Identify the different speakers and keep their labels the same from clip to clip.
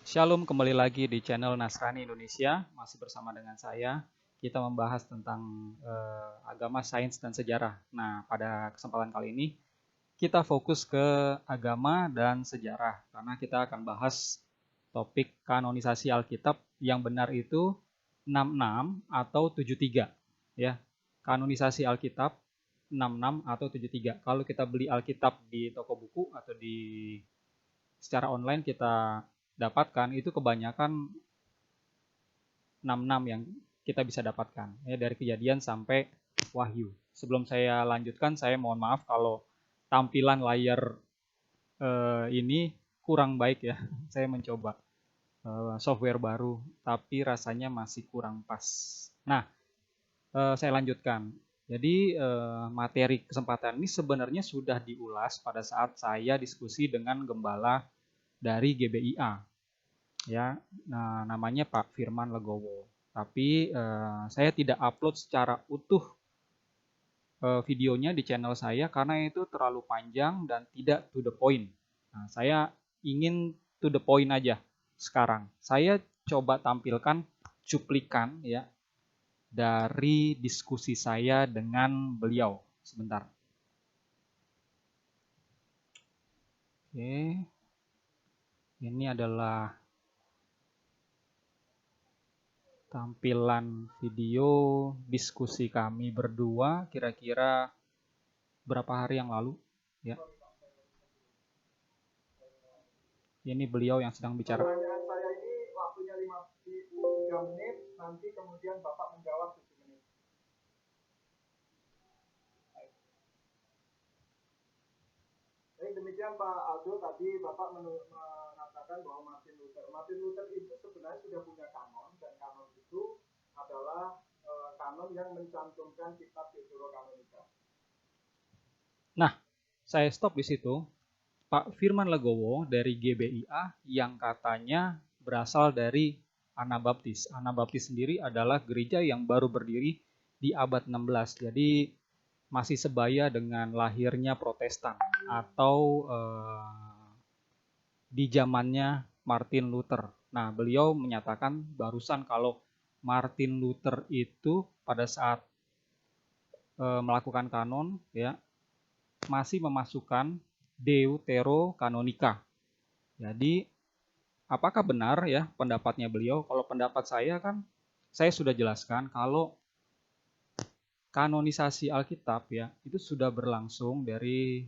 Speaker 1: Shalom, kembali lagi di channel Nasrani Indonesia. Masih bersama dengan saya. Kita membahas tentang agama, sains, dan sejarah. Nah, pada kesempatan kali ini kita fokus ke agama dan sejarah, karena kita akan bahas topik kanonisasi Alkitab yang benar itu 66 atau 73. Ya, kanonisasi Alkitab 66 atau 73. Kalau kita beli Alkitab di toko buku atau secara online kita dapatkan, itu kebanyakan 66 yang kita bisa dapatkan, ya, dari Kejadian sampai Wahyu. Sebelum saya lanjutkan, saya mohon maaf kalau tampilan layar ini kurang baik ya. Saya mencoba software baru, tapi rasanya masih kurang pas. Nah, saya lanjutkan. Jadi materi kesempatan ini sebenarnya sudah diulas pada saat saya diskusi dengan gembala dari GBIA. Ya, nah, namanya Pak Firman Legowo. Tapi saya tidak upload secara utuh videonya di channel saya karena itu terlalu panjang dan tidak to the point. Nah, saya ingin to the point aja sekarang. Saya coba tampilkan cuplikan ya dari diskusi saya dengan beliau. Sebentar. Oke. Ini adalah tampilan video diskusi kami berdua kira-kira berapa hari yang lalu ya. Ini beliau yang sedang bicara.
Speaker 2: Pertanyaan saya ini waktunya 3 menit, nanti kemudian Bapak menjawab 7 menit. Jadi demikian Pak Aldo, tadi Bapak mengatakan bahwa Martin Luther itu sebenarnya sudah punya kanon, dan kanon itu adalah kanon yang mencantumkan kitab Deuterokanonika.
Speaker 1: Nah, saya stop di situ. Pak Firman Legowo dari GBIA yang katanya berasal dari Anabaptis. Anabaptis sendiri adalah gereja yang baru berdiri di abad 16. Jadi masih sebaya dengan lahirnya Protestan atau di zamannya Martin Luther. Nah, beliau menyatakan barusan kalau Martin Luther itu pada saat melakukan kanon ya masih memasukkan Deuterokanonika. Jadi apakah benar ya pendapatnya beliau? Kalau pendapat saya kan saya sudah jelaskan kalau kanonisasi Alkitab ya itu sudah berlangsung dari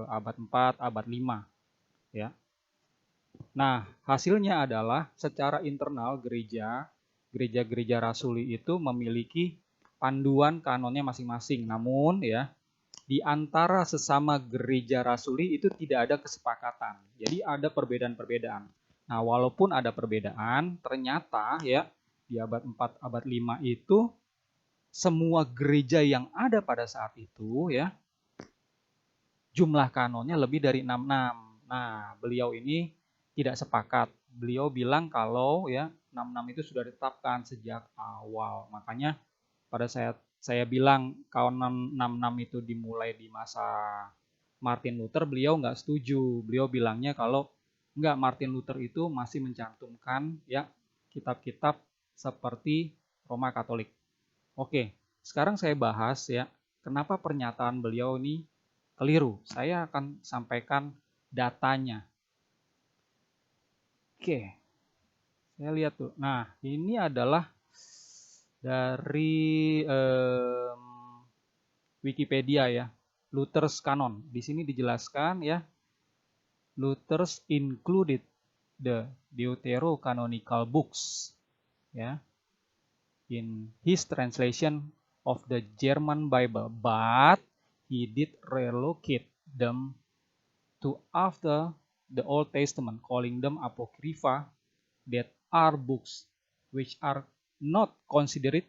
Speaker 1: abad 4, abad 5 ya. Nah, hasilnya adalah secara internal gereja-gereja rasuli itu memiliki panduan kanonnya masing-masing. Namun ya, di antara sesama gereja rasuli itu tidak ada kesepakatan. Jadi ada perbedaan-perbedaan. Nah, walaupun ada perbedaan, ternyata ya di abad 4, abad 5 itu semua gereja yang ada pada saat itu ya jumlah kanonnya lebih dari 66. Nah, beliau ini tidak sepakat. Beliau bilang kalau ya 66 itu sudah ditetapkan sejak awal. Makanya pada saya bilang kalau 66 itu dimulai di masa Martin Luther, beliau nggak setuju. Beliau bilangnya kalau nggak, Martin Luther itu masih mencantumkan ya kitab-kitab seperti Roma Katolik. Oke, sekarang saya bahas ya kenapa pernyataan beliau ini keliru. Saya akan sampaikan datanya. Oke, saya lihat tuh. Nah, ini adalah dari Wikipedia ya, Luther's Canon. Di sini dijelaskan ya, Luther's included the Deuterocanonical books ya in his translation of the German Bible, but he did relocate them to after the Old Testament, calling them apocrypha, that are books which are not considered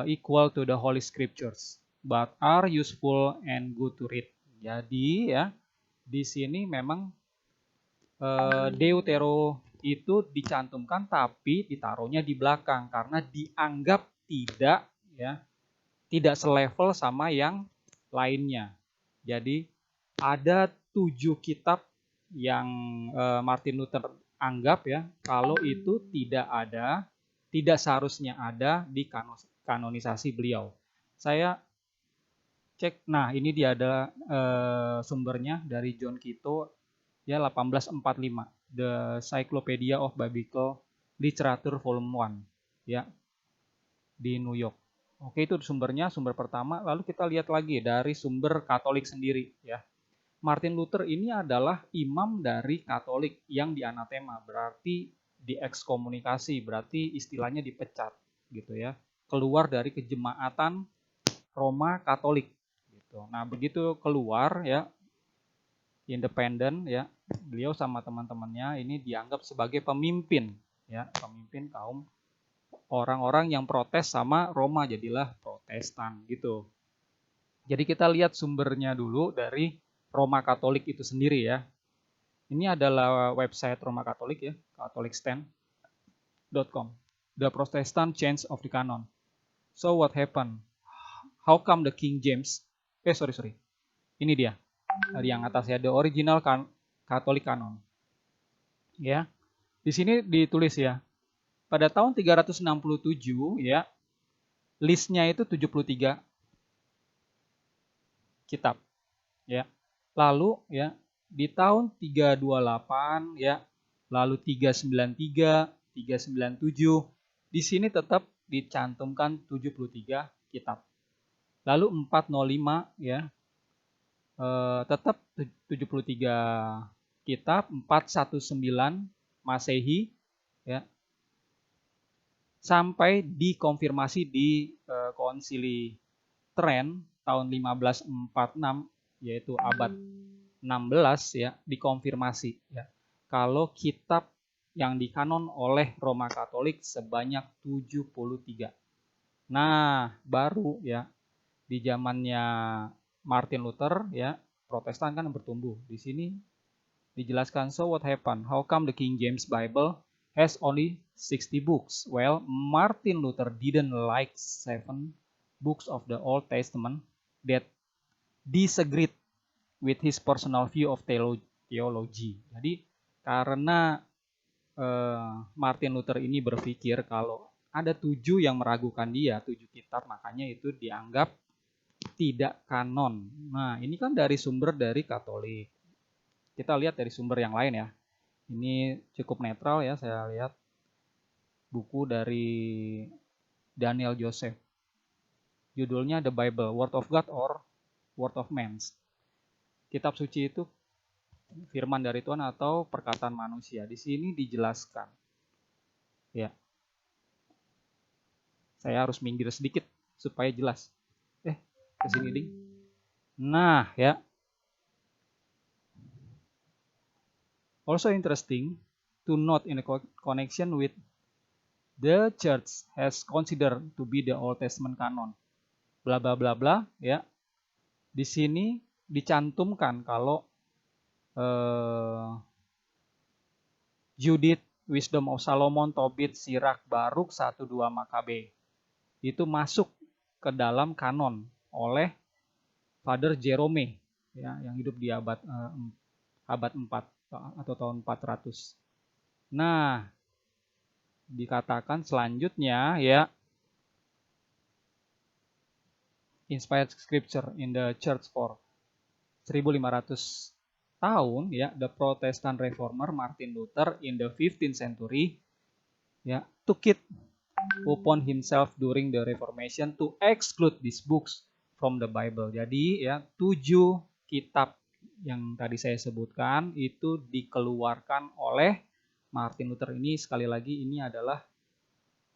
Speaker 1: equal to the Holy Scriptures, but are useful and good to read. Jadi ya, di sini memang Deutero itu dicantumkan tapi ditaruhnya di belakang karena dianggap tidak selevel sama yang lainnya. Jadi ada 7 kitab yang Martin Luther anggap ya, kalau itu tidak seharusnya ada di kanonisasi beliau. Saya cek, nah ini dia ada sumbernya dari John Kito ya 1845, The Cyclopedia of Biblical Literature Volume 1 ya, di New York. Oke, itu sumbernya, sumber pertama. Lalu kita lihat lagi dari sumber Katolik sendiri ya. Martin Luther ini adalah imam dari Katolik yang dianatema, berarti diekskomunikasi, berarti istilahnya dipecat gitu ya. Keluar dari kejemaatan Roma Katolik gitu. Nah, begitu keluar ya, independen ya, beliau sama teman-temannya ini dianggap sebagai pemimpin ya, pemimpin kaum orang-orang yang protes sama Roma, jadilah Protestan gitu. Jadi kita lihat sumbernya dulu dari Roma Katolik itu sendiri ya. Ini adalah website Roma Katolik ya, catholicstand.com. The Protestant Change of the Canon. So what happened? How come the King James? Sorry. Ini dia. Dari yang atas ya, the original Catholic Canon. Ya. Di sini ditulis ya. Pada tahun 367 ya, listnya itu 73 kitab ya. Lalu ya di tahun 328 ya, lalu 393, 397, di sini tetap dicantumkan 73 kitab. Lalu 405 ya, tetap 73 kitab, 419 Masehi ya, sampai dikonfirmasi di Konsili Trent tahun 1546, yaitu abad 16 ya, dikonfirmasi ya, kalau kitab yang dikanon oleh Roma Katolik sebanyak 73. Nah, baru ya di zamannya Martin Luther ya, Protestan kan bertumbuh. Di sini dijelaskan, so what happened? How come the King James Bible has only 60 books? Well, Martin Luther didn't like 7 books of the Old Testament that disagreed with his personal view of theology. Jadi karena Martin Luther ini berpikir kalau ada 7 yang meragukan dia, 7 kitab, makanya itu dianggap tidak kanon. Nah, ini kan dari sumber dari Katolik. Kita lihat dari sumber yang lain ya. Ini cukup netral ya, saya lihat buku dari Daniel Joseph. Judulnya The Bible, Word of God or Word of Man. Kitab suci itu firman dari Tuhan atau perkataan manusia. Di sini dijelaskan. Ya. Saya harus minggir sedikit supaya jelas. Kesini ding. Nah, ya. Also interesting to note in a connection with the church has considered to be the Old Testament canon. Bla bla bla bla ya. Di sini dicantumkan kalau Judith, Wisdom of Solomon, Tobit, Sirach, Baruk, 1-2 Makabe itu masuk ke dalam kanon oleh Father Jerome ya, yang hidup di abad 4 atau tahun 400. Nah, dikatakan selanjutnya ya, inspired scripture in the church for 1500 tahun ya, the Protestant reformer Martin Luther in the 15th century ya, took it upon himself during the Reformation to exclude these books from the Bible. Jadi ya, 7 kitab yang tadi saya sebutkan itu dikeluarkan oleh Martin Luther ini. Sekali lagi ini adalah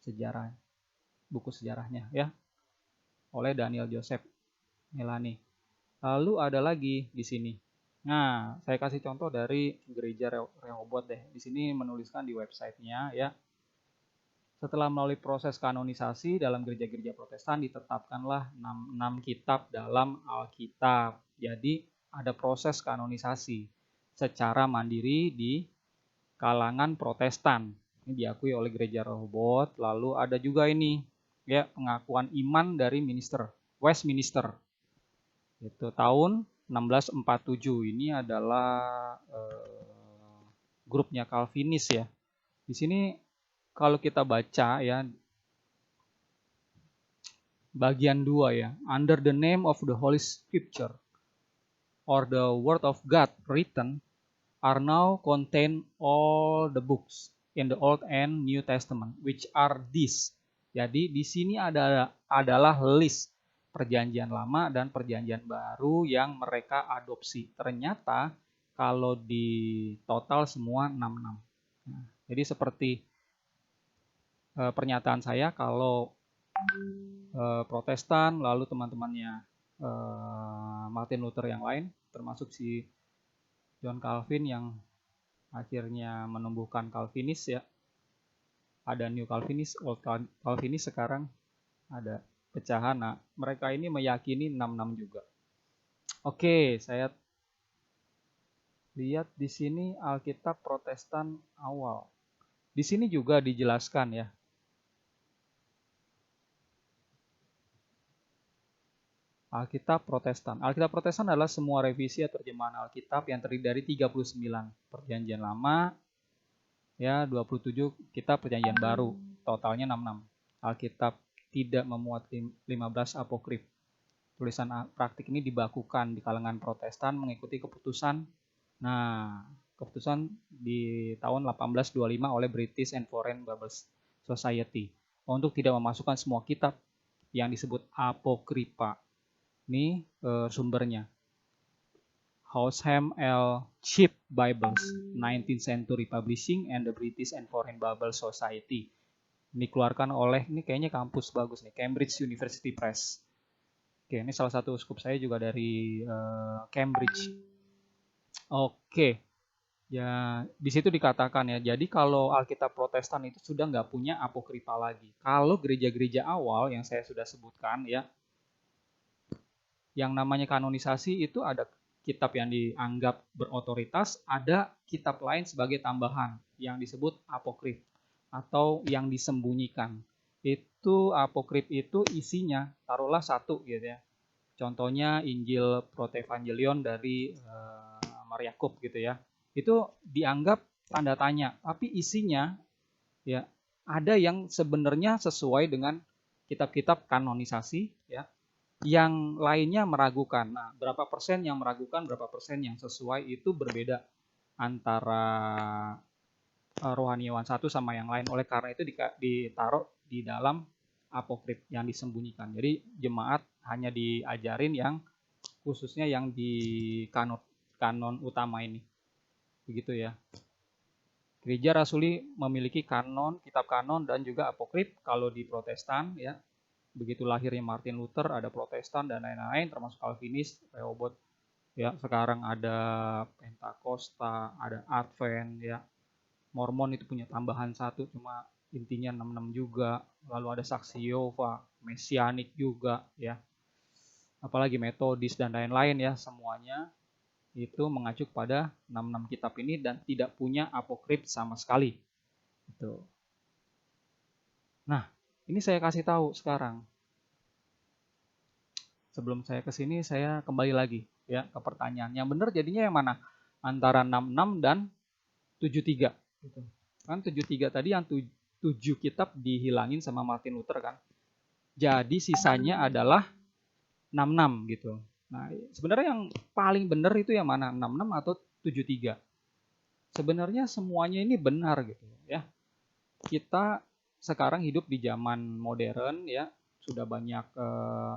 Speaker 1: sejarah, buku sejarahnya ya, oleh Daniel Joseph Melani. Lalu ada lagi di sini. Nah, saya kasih contoh dari gereja Rehoboth deh. Di sini menuliskan di websitenya ya. Setelah melalui proses kanonisasi dalam gereja-gereja Protestan, ditetapkanlah 6 kitab dalam Alkitab. Jadi ada proses kanonisasi secara mandiri di kalangan Protestan. Ini diakui oleh gereja Rehoboth. Lalu ada juga ini ya, pengakuan iman dari Westminster. Itu tahun 1647. Ini adalah grupnya Calvinis ya. Di sini kalau kita baca ya bagian 2 ya, under the name of the Holy Scripture or the Word of God written are now contained all the books in the Old and New Testament, which are these. Jadi di sini adalah list perjanjian lama dan perjanjian baru yang mereka adopsi. Ternyata kalau di total semua 66. Nah, jadi seperti pernyataan saya kalau Protestan lalu teman-temannya Martin Luther yang lain termasuk si John Calvin yang akhirnya menumbuhkan Calvinis ya. Ada New Calvinis, Old Calvinis, sekarang ada pecahan. Nah, mereka ini meyakini 66 juga. Oke, saya lihat di sini Alkitab Protestan awal. Di sini juga dijelaskan ya. Alkitab Protestan. Alkitab Protestan adalah semua revisi atau terjemahan Alkitab yang terdiri dari 39 perjanjian lama, ya 27 kitab perjanjian baru, totalnya 66. Alkitab tidak memuat 15 apokrif. Tulisan praktik ini dibakukan di kalangan Protestan mengikuti keputusan di tahun 1825 oleh British and Foreign Bible Society untuk tidak memasukkan semua kitab yang disebut apokrifa. Ini sumbernya. Housham L. Cheap Bibles, 19th Century Publishing and the British and Foreign Bible Society. Ini dikeluarkan oleh, ini kayaknya kampus bagus nih, Cambridge University Press. Oke, ini salah satu uskup saya juga dari Cambridge. Oke, ya di situ dikatakan ya, jadi kalau Alkitab Protestan itu sudah nggak punya apokrifa lagi. Kalau gereja-gereja awal yang saya sudah sebutkan ya, yang namanya kanonisasi itu ada kitab yang dianggap berotoritas, ada kitab lain sebagai tambahan yang disebut apokrif atau yang disembunyikan. Itu apokrif itu isinya taruhlah satu gitu ya. Contohnya Injil Protevangelion dari Mariakub gitu ya. Itu dianggap tanda tanya, tapi isinya ya ada yang sebenarnya sesuai dengan kitab-kitab kanonisasi ya. Yang lainnya meragukan. Nah, berapa persen yang meragukan, berapa persen yang sesuai itu berbeda antara rohaniawan satu sama yang lain. Oleh karena itu ditaruh di dalam apokrif yang disembunyikan. Jadi jemaat hanya diajarin yang khususnya yang di kanon utama ini. Begitu ya. Gereja Rasuli memiliki kanon, kitab kanon dan juga apokrif. Kalau di Protestan ya, begitu lahirnya Martin Luther ada Protestan dan lain-lain termasuk Calvinis, Rehoboth ya, sekarang ada Pentakosta, ada Advent ya. Mormon itu punya tambahan satu cuma intinya 66 juga, lalu ada Saksi Yehova, Mesianik juga ya. Apalagi Metodis dan lain-lain ya, semuanya itu mengacu pada 66 kitab ini dan tidak punya apokrif sama sekali. Gitu. Nah, ini saya kasih tahu sekarang. Sebelum saya ke sini, saya kembali lagi ya ke pertanyaan. Yang benar jadinya yang mana? Antara 66 dan 73. Gitu. Kan 73 tadi yang 7 kitab dihilangin sama Martin Luther kan. Jadi sisanya adalah 66 gitu. Nah, sebenarnya yang paling benar itu yang mana? 66 atau 73? Sebenarnya semuanya ini benar gitu ya. Kita sekarang hidup di zaman modern ya, sudah banyak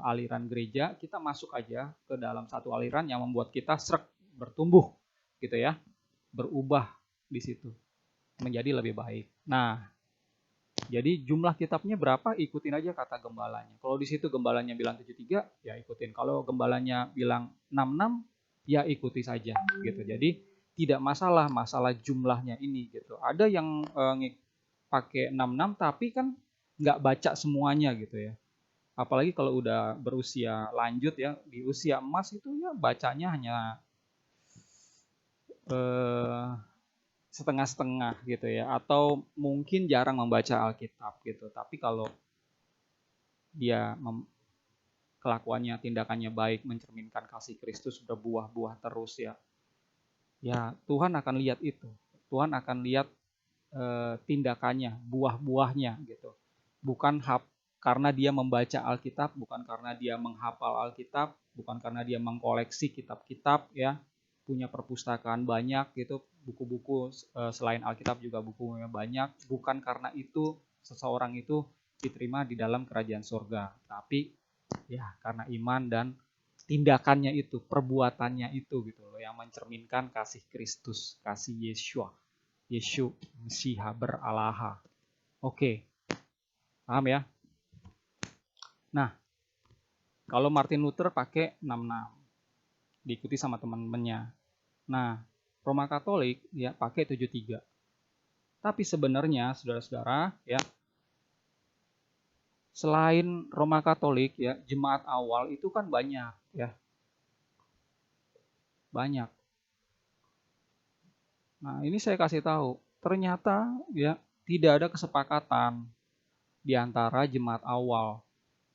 Speaker 1: aliran gereja, kita masuk aja ke dalam satu aliran yang membuat kita bertumbuh gitu ya, berubah di situ menjadi lebih baik. Nah, jadi jumlah kitabnya berapa, ikutin aja kata gembalanya. Kalau di situ gembalanya bilang 73, ya ikutin. Kalau gembalanya bilang 66, ya ikuti saja gitu. Jadi tidak masalah jumlahnya ini gitu. Ada yang pakai 66 tapi kan nggak baca semuanya gitu ya. Apalagi kalau udah berusia lanjut ya, di usia emas itu ya bacanya hanya setengah-setengah gitu ya, atau mungkin jarang membaca Alkitab gitu. Tapi kalau dia kelakuannya, tindakannya baik, mencerminkan kasih Kristus, berbuah-buah terus ya, ya Tuhan akan lihat itu. Tuhan akan lihat tindakannya, buah-buahnya gitu. Bukan karena dia membaca Alkitab, bukan karena dia menghafal Alkitab, bukan karena dia mengkoleksi kitab-kitab ya, punya perpustakaan banyak gitu, buku-buku selain Alkitab juga bukunya banyak, bukan karena itu seseorang itu diterima di dalam kerajaan surga, tapi ya karena iman dan tindakannya itu, perbuatannya itu gitu loh, yang mencerminkan kasih Kristus, kasih Yesus Mesiha beralaha. Oke, paham ya? Nah, kalau Martin Luther pakai 66, diikuti sama teman-temannya. Nah, Roma Katolik ya pakai 73. Tapi sebenarnya saudara-saudara ya, selain Roma Katolik ya, jemaat awal itu kan banyak ya. Banyak. Nah, ini saya kasih tahu, ternyata ya tidak ada kesepakatan di antara jemaat awal.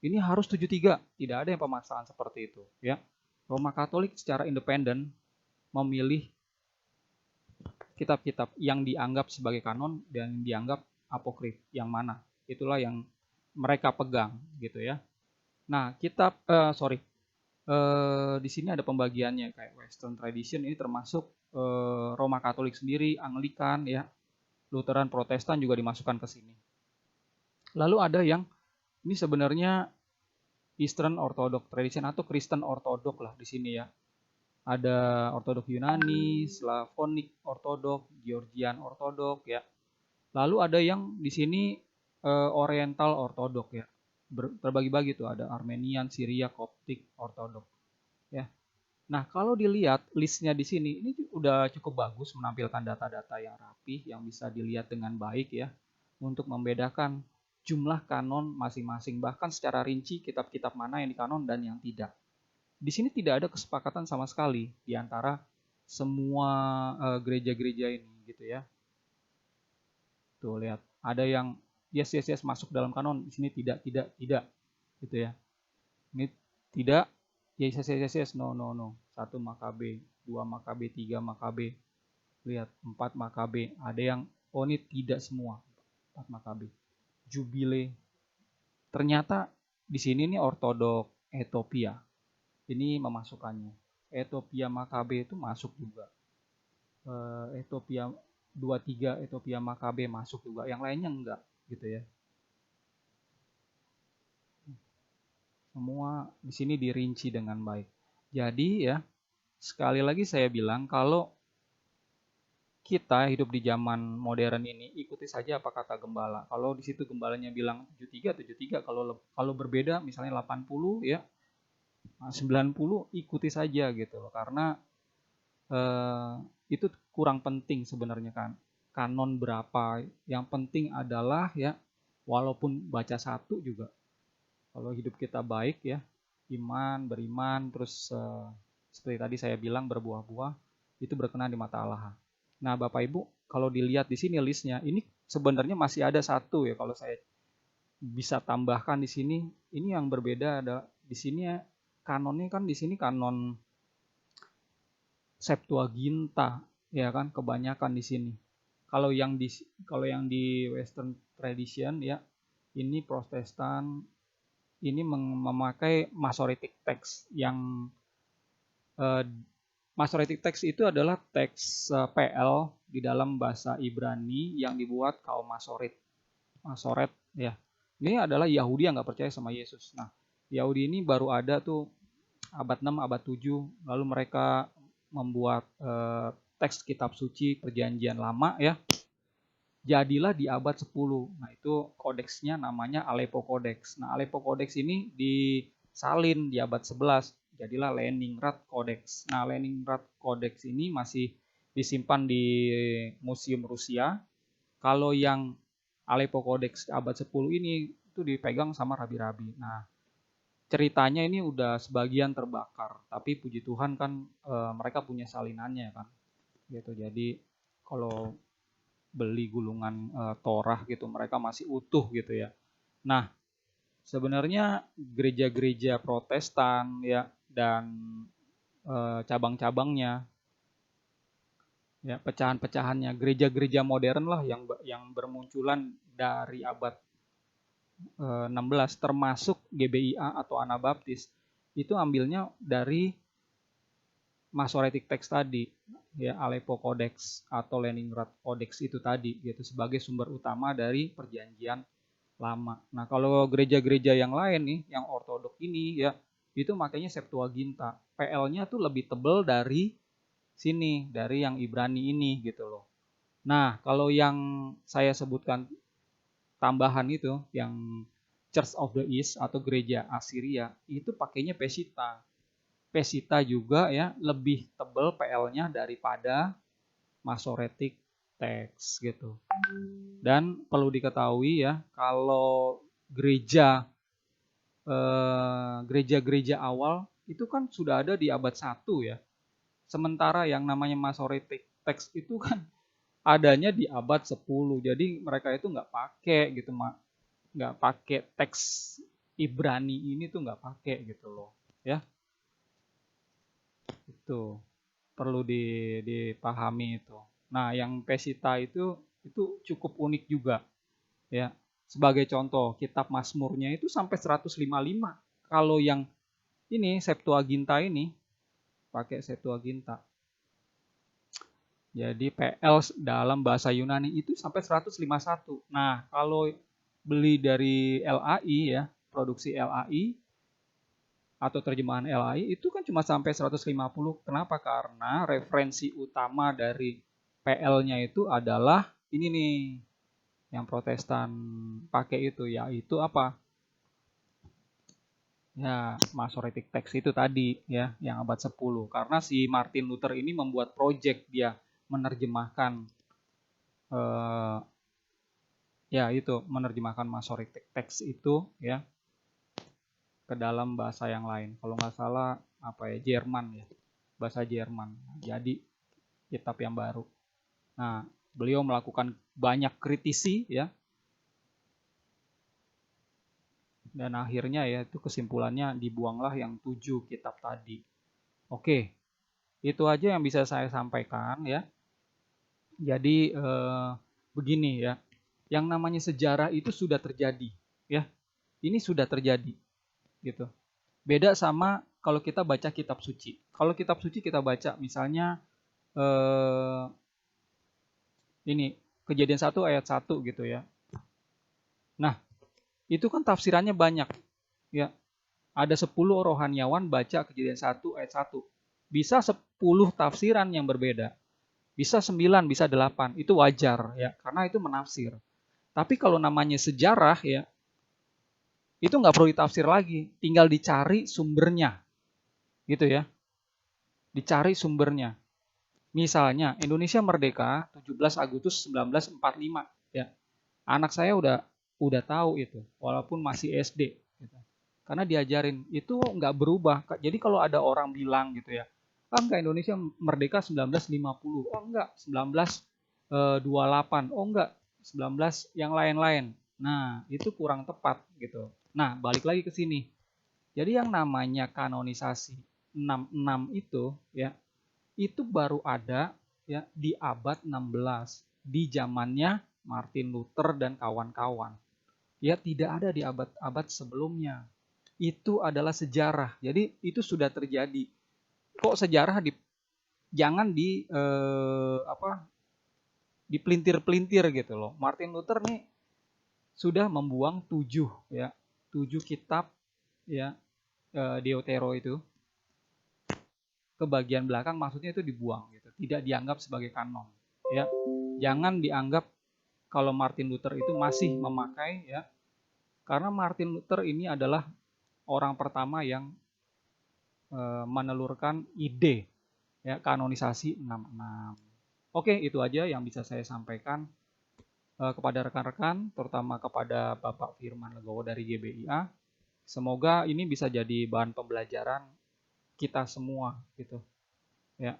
Speaker 1: Ini harus 73, tidak ada yang pemaksaan seperti itu ya. Roma Katolik secara independen memilih kitab-kitab yang dianggap sebagai kanon dan dianggap apokrif yang mana. Itulah yang mereka pegang gitu ya. Nah, di sini ada pembagiannya kayak Western Tradition, ini termasuk Roma Katolik sendiri, Anglikan ya, Lutheran, Protestan juga dimasukkan ke sini. Lalu ada yang ini sebenarnya Eastern Orthodox Tradition atau Kristen Orthodox lah di sini ya. Ada Ortodok Yunani, Slavonic Orthodox, Georgian Orthodox ya. Lalu ada yang di sini Oriental Orthodox ya. Terbagi-bagi tuh, ada Armenian, Syria, Coptic Orthodox ya. Nah, kalau dilihat listnya di sini, ini udah cukup bagus menampilkan data-data yang rapih, yang bisa dilihat dengan baik ya, untuk membedakan jumlah kanon masing-masing, bahkan secara rinci kitab-kitab mana yang dikanon dan yang tidak. Di sini tidak ada kesepakatan sama sekali di antara semua gereja-gereja ini gitu ya. Tuh lihat, ada yang yes masuk dalam kanon, di sini tidak gitu ya. Ini tidak, yes no. 1 Makabe, 2 Makabe, 3 Makabe. Lihat, 4 Makabe. Ada yang ini tidak semua. 4 Makabe. Jubile. Ternyata di sini nih Ortodok Ethiopia. Ini memasukkannya. Ethiopia Makabe itu masuk juga. Ethiopia 23 Ethiopia Makabe masuk juga. Yang lainnya enggak gitu ya. Semua di sini dirinci dengan baik. Jadi ya, sekali lagi saya bilang, kalau kita hidup di zaman modern ini, ikuti saja apa kata gembala. Kalau di situ gembalanya bilang 73, kalau berbeda misalnya 80 ya, 90 ikuti saja gitu loh. Karena itu kurang penting sebenarnya kan. Kanon berapa, yang penting adalah ya, walaupun baca satu juga, kalau hidup kita baik ya, beriman, terus seperti tadi saya bilang berbuah-buah, itu berkenan di mata Allah. Nah, Bapak Ibu, kalau dilihat di sini listnya, ini sebenarnya masih ada satu ya, kalau saya bisa tambahkan di sini, ini yang berbeda ada di sini ya, kanonnya kan di sini kanon Septuaginta ya kan, kebanyakan di sini. Kalau yang di Western Tradition ya, ini Protestan, ini memakai Masoretic Text yang Masoretic Text itu adalah teks PL di dalam bahasa Ibrani yang dibuat kaum Masoret ya. Ini adalah Yahudi yang nggak percaya sama Yesus. Nah, Yahudi ini baru ada tuh abad 6, abad 7, lalu mereka membuat teks kitab suci perjanjian lama ya. Jadilah di abad 10. Nah, itu kodeksnya namanya Aleppo Codex. Nah, Aleppo Codex ini disalin di abad 11. Jadilah Leningrad Codex. Nah, Leningrad Codex ini masih disimpan di Museum Rusia. Kalau yang Aleppo Codex abad 10 ini itu dipegang sama rabi-rabi. Nah, ceritanya ini udah sebagian terbakar, tapi puji Tuhan kan mereka punya salinannya kan. Gitu. Jadi kalau beli gulungan Torah gitu, mereka masih utuh gitu ya. Nah, sebenarnya gereja-gereja Protestan ya dan cabang-cabangnya Ya, pecahan-pecahannya gereja-gereja modern lah yang bermunculan dari abad 16 termasuk GBIA atau Anabaptis itu ambilnya dari Masoretic Text tadi, ya Aleppo Codex atau Leningrad Codex itu tadi gitu sebagai sumber utama dari perjanjian lama. Nah, kalau gereja-gereja yang lain nih, yang ortodok ini ya, itu makanya Septuaginta. PL-nya tuh lebih tebal dari sini, dari yang Ibrani ini gitu loh. Nah, kalau yang saya sebutkan tambahan itu, yang Church of the East atau gereja Assyria, itu pakainya Peshitta. Peshitta juga ya lebih tebal PL-nya daripada Masoretic Text gitu. Dan perlu diketahui ya, kalau gereja-gereja awal itu kan sudah ada di abad 1 ya. Sementara yang namanya Masoretic Text itu kan adanya di abad 10. Jadi mereka itu nggak pakai gitu, nggak pakai teks Ibrani ini tuh nggak pakai gitu loh. Ya, itu perlu dipahami itu. Nah, yang Peshitta itu cukup unik juga ya. Sebagai contoh, kitab Mazmurnya itu sampai 155. Kalau yang ini Septuaginta ini pakai Septuaginta. Jadi PL dalam bahasa Yunani itu sampai 151. Nah, kalau beli dari LAI ya, produksi LAI atau terjemahan LAI itu kan cuma sampai 150. Kenapa? Karena referensi utama dari PL-nya itu adalah ini nih yang Protestan pakai itu, yaitu apa? Ya, Masoretic Text itu tadi ya, yang abad 10. Karena si Martin Luther ini membuat project dia menerjemahkan ya itu menerjemahkan Masoretic Text itu ya ke dalam bahasa yang lain. Kalau nggak salah apa ya, Jerman ya, bahasa Jerman. Jadi kitab yang baru. Nah, beliau melakukan banyak kritisi ya, dan akhirnya ya itu kesimpulannya dibuanglah yang 7 kitab tadi. Oke, itu aja yang bisa saya sampaikan ya. Jadi begini ya, yang namanya sejarah itu sudah terjadi ya. Ini sudah terjadi gitu. Beda sama kalau kita baca kitab suci. Kalau kitab suci kita baca misalnya ini Kejadian 1 ayat 1 gitu ya. Nah, itu kan tafsirannya banyak ya. Ada 10 rohaniawan baca Kejadian 1 ayat 1. Bisa 10 tafsiran yang berbeda. Bisa 9, bisa 8. Itu wajar ya, karena itu menafsir. Tapi kalau namanya sejarah ya, itu nggak perlu ditafsir lagi, tinggal dicari sumbernya, gitu ya, dicari sumbernya. Misalnya Indonesia merdeka 17 Agustus 1945, ya, anak saya udah tahu itu, walaupun masih SD, gitu. Karena diajarin itu nggak berubah. Jadi kalau ada orang bilang gitu ya, enggak Indonesia merdeka 1950, oh enggak 1928, oh enggak 19 yang lain-lain. Nah, itu kurang tepat gitu. Nah, balik lagi ke sini. Jadi yang namanya kanonisasi 66 itu ya, itu baru ada ya di abad 16, di zamannya Martin Luther dan kawan-kawan. Ya, tidak ada di abad-abad sebelumnya. Itu adalah sejarah. Jadi itu sudah terjadi. Kok sejarah jangan dipelintir-pelintir gitu loh. Martin Luther nih sudah membuang 7 ya, 7 kitab ya, Deutero itu ke bagian belakang, maksudnya itu dibuang gitu, tidak dianggap sebagai kanon ya. Jangan dianggap kalau Martin Luther itu masih memakai ya, karena Martin Luther ini adalah orang pertama yang menelurkan ide ya kanonisasi 66. Oke, itu aja yang bisa saya sampaikan kepada rekan-rekan, terutama kepada Bapak Firman Legowo dari GBIA. Semoga ini bisa jadi bahan pembelajaran kita semua gitu ya.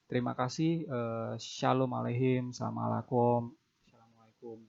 Speaker 1: Terima kasih. Shalom aleihim, assalamualaikum. Assalamualaikum.